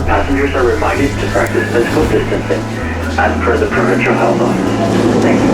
Passengers are reminded to practice physical distancing as per the provincial health office. Thank you.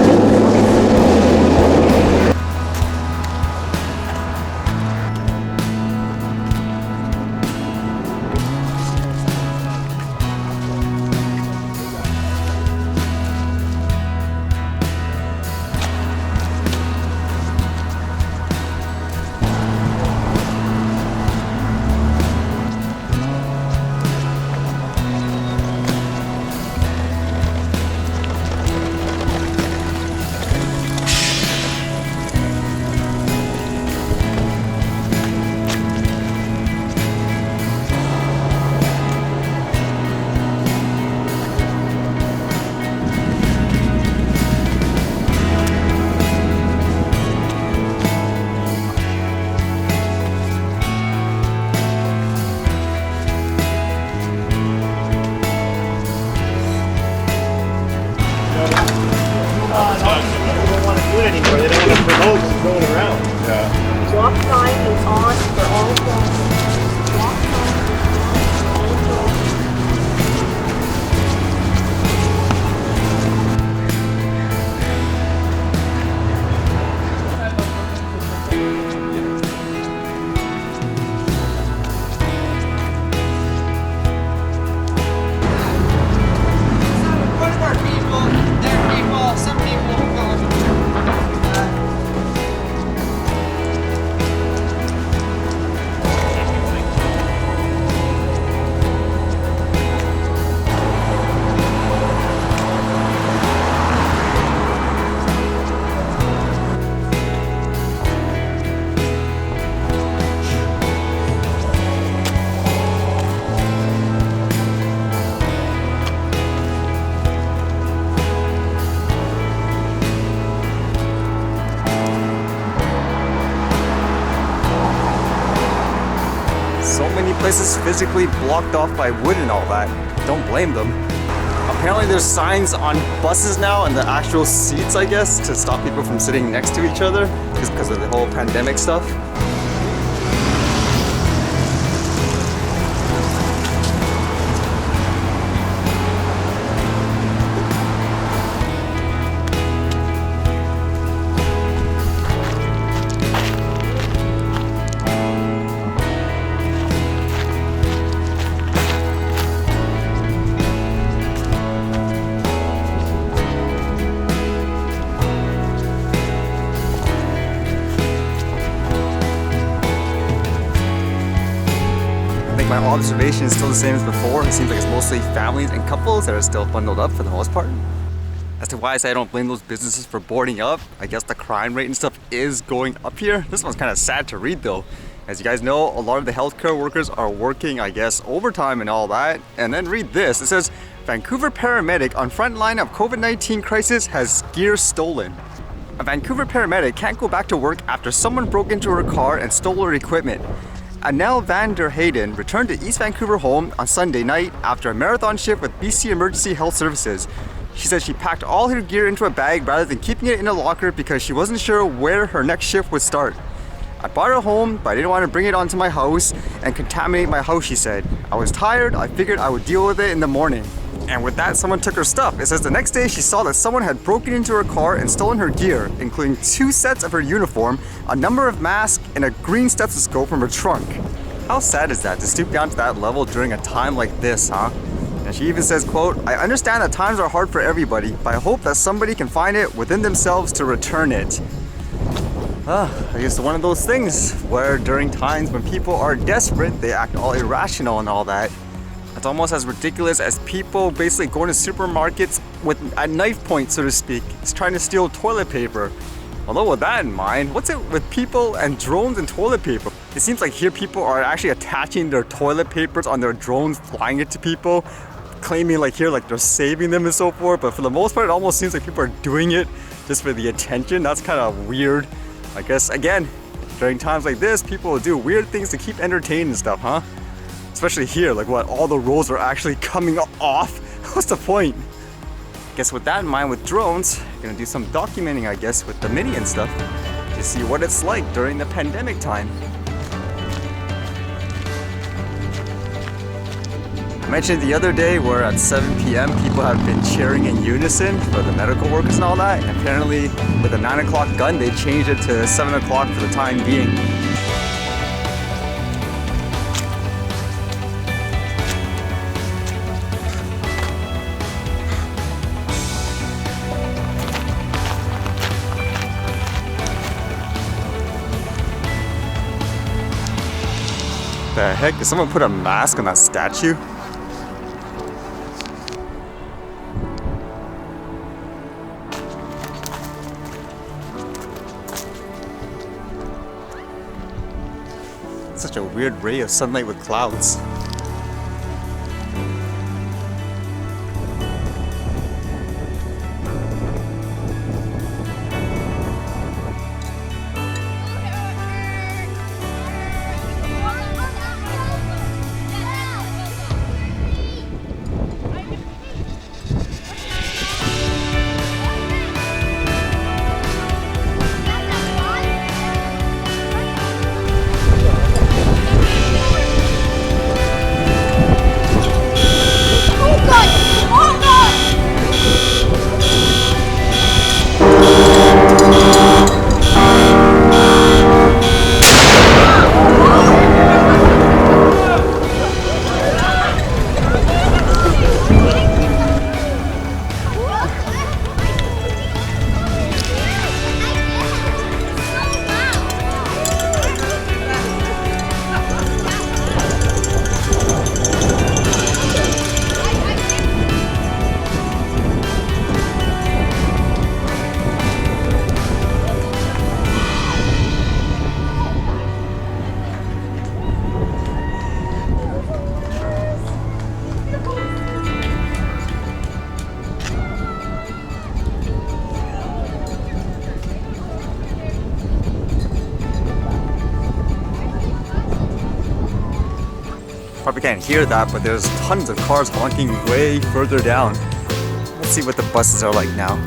Walk sign is on for all zones. Walk sign is on for all zones. What of our people, their people, some people are going to So many places physically blocked off by wood and all that. Don't blame them. Apparently there's signs on buses now and the actual seats, I guess, to stop people from sitting next to each other just because of the whole pandemic stuff. My observation is still the same as before. It seems like it's mostly families and couples that are still bundled up for the most part. As to why I say I don't blame those businesses for boarding up, I guess the crime rate and stuff is going up here. This one's kind of sad to read though. As you guys know, a lot of the healthcare workers are working, I guess, overtime and all that. And then read this. It says, Vancouver paramedic on front line of COVID-19 crisis has gear stolen. A Vancouver paramedic can't go back to work after someone broke into her car and stole her equipment. Anel van der Hayden returned to East Vancouver home on Sunday night after a marathon shift with BC Emergency Health Services. She said she packed all her gear into a bag rather than keeping it in a locker because she wasn't sure where her next shift would start. I brought it home, but I didn't want to bring it onto my house and contaminate my house, she said. I was tired, I figured I would deal with it in the morning. And with that, someone took her stuff. It says the next day she saw that someone had broken into her car and stolen her gear, including 2 sets of her uniform, a number of masks, and a green stethoscope from her trunk. How sad is that to stoop down to that level during a time like this, huh? And she even says, quote, I understand that times are hard for everybody, but I hope that somebody can find it within themselves to return it. I guess one of those things where during times when people are desperate, they act all irrational and all that. It's almost as ridiculous as people basically going to supermarkets with a knife point, so to speak. It's trying to steal toilet paper. Although with that in mind, what's it with people and drones and toilet paper? It seems like here people are actually attaching their toilet papers on their drones, flying it to people, claiming like here like they're saving them and so forth. But for the most part, it almost seems like people are doing it just for the attention. That's kind of weird. I guess, again, during times like this, people will do weird things to keep entertained and stuff, huh? Especially here, like what, all the rolls are actually coming off? What's the point? Guess with that in mind, with drones, gonna do some documenting, I guess, with the Mini and stuff to see what it's like during the pandemic time. mentioned the other day where at 7 p.m. people have been cheering in unison for the medical workers and all that, and apparently with the 9 o'clock gun they changed it to 7 o'clock for the time being. The heck? Did someone put a mask on that statue? Such a weird ray of sunlight with clouds. Probably can't hear that, but there's tons of cars honking way further down. Let's see what the buses are like now.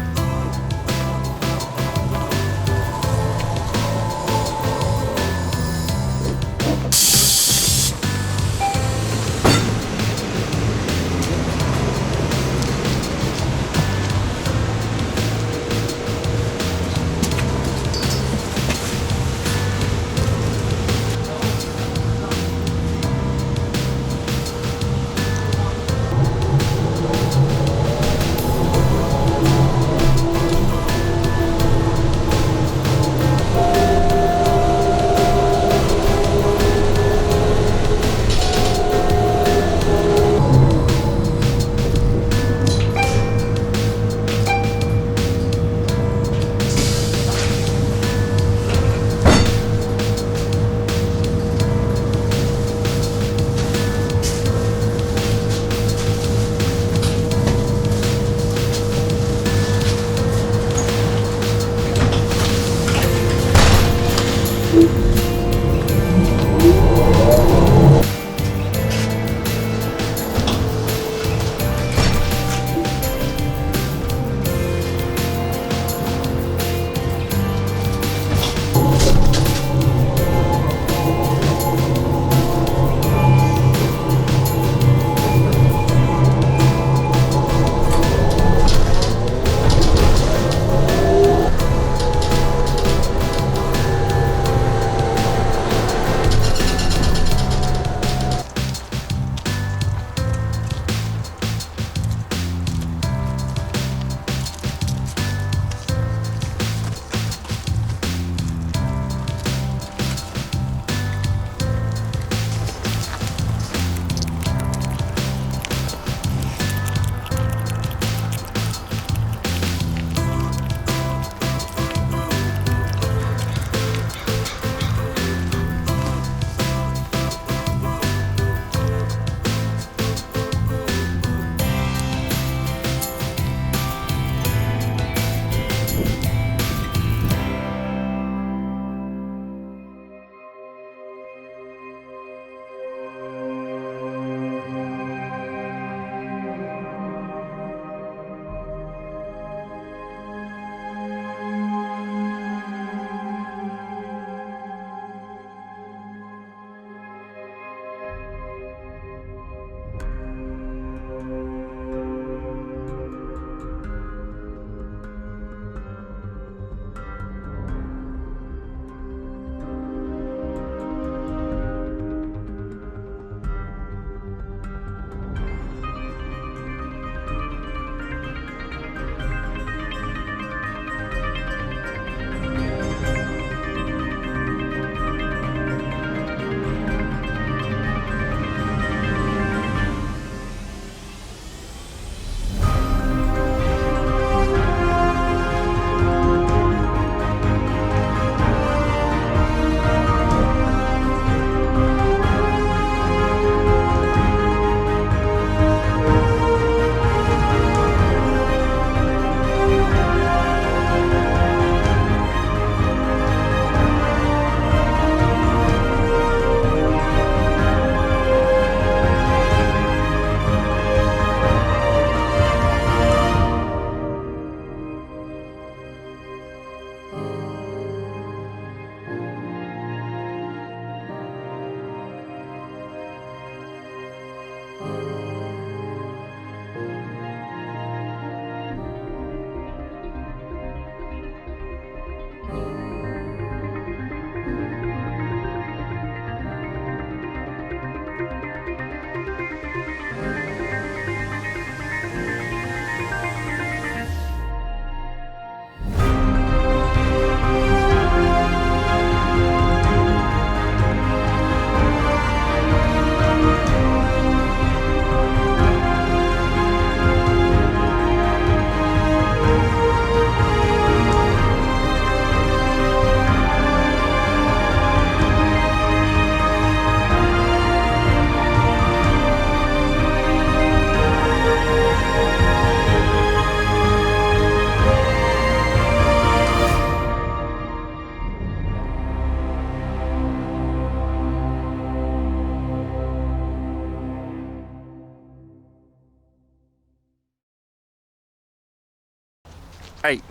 Alright,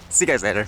see you guys later.